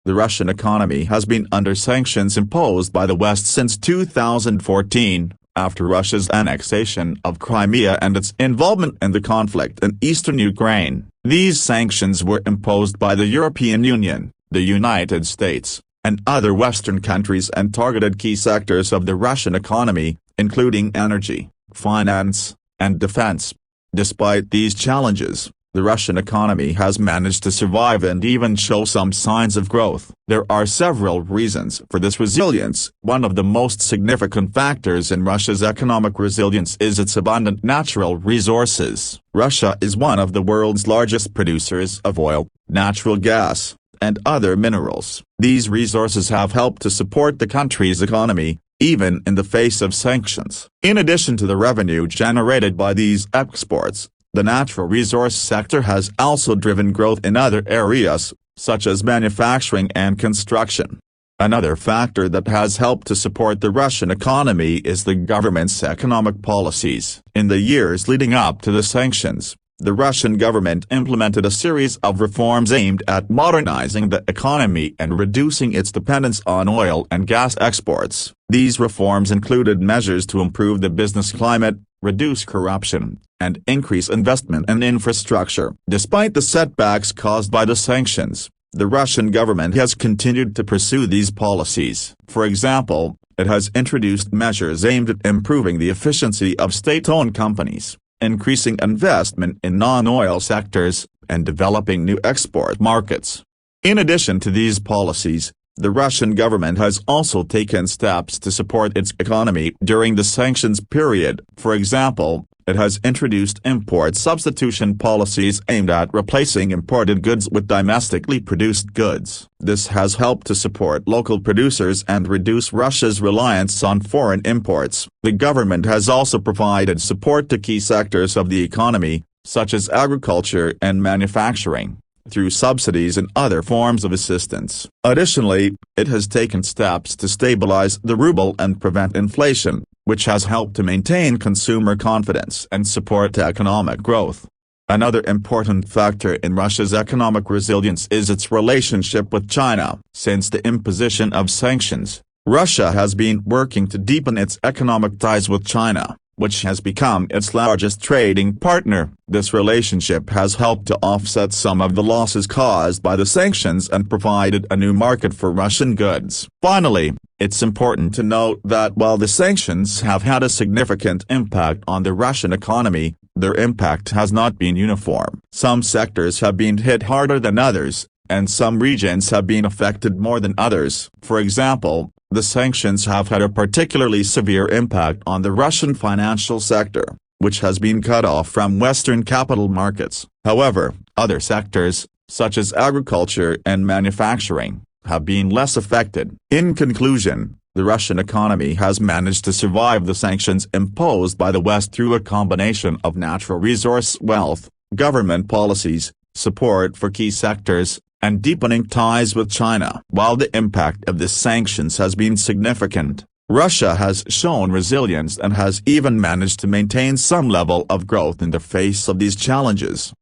The Russian economy has been under sanctions imposed by the West since 2014, after Russia's annexation of Crimea and its involvement in the conflict in eastern Ukraine. These sanctions were imposed by the European Union, the United States, and other Western countries and targeted key sectors of the Russian economy, including energy, finance, and defense. Despite these challenges, the Russian economy has managed to survive and even show some signs of growth. There are several reasons for this resilience. One of the most significant factors in Russia's economic resilience is its abundant natural resources. Russia is one of the world's largest producers of oil, natural gas, and other minerals. These resources have helped to support the country's economy, even in the face of sanctions. In addition to the revenue generated by these exports, the natural resource sector has also driven growth in other areas, such as manufacturing and construction. Another factor that has helped to support the Russian economy is the government's economic policies. In the years leading up to the sanctions, the Russian government implemented a series of reforms aimed at modernizing the economy and reducing its dependence on oil and gas exports. These reforms included measures to improve the business climate, reduce corruption, and increase investment in infrastructure. Despite the setbacks caused by the sanctions, the Russian government has continued to pursue these policies. For example, it has introduced measures aimed at improving the efficiency of state-owned companies, increasing investment in non-oil sectors, and developing new export markets. In addition to these policies, the Russian government has also taken steps to support its economy during the sanctions period. For example, it has introduced import substitution policies aimed at replacing imported goods with domestically produced goods. This has helped to support local producers and reduce Russia's reliance on foreign imports. The government has also provided support to key sectors of the economy, such as agriculture and manufacturing, through subsidies and other forms of assistance. Additionally, it has taken steps to stabilize the ruble and prevent inflation, which has helped to maintain consumer confidence and support economic growth. Another important factor in Russia's economic resilience is its relationship with China. Since the imposition of sanctions, Russia has been working to deepen its economic ties with China, which has become its largest trading partner. This relationship has helped to offset some of the losses caused by the sanctions and provided a new market for Russian goods. Finally, it's important to note that while the sanctions have had a significant impact on the Russian economy, their impact has not been uniform. Some sectors have been hit harder than others, and some regions have been affected more than others. For example, the sanctions have had a particularly severe impact on the Russian financial sector, which has been cut off from Western capital markets. However, other sectors, such as agriculture and manufacturing, have been less affected. In conclusion, the Russian economy has managed to survive the sanctions imposed by the West through a combination of natural resource wealth, government policies, support for key sectors, and deepening ties with China. While the impact of the sanctions has been significant, Russia has shown resilience and has even managed to maintain some level of growth in the face of these challenges.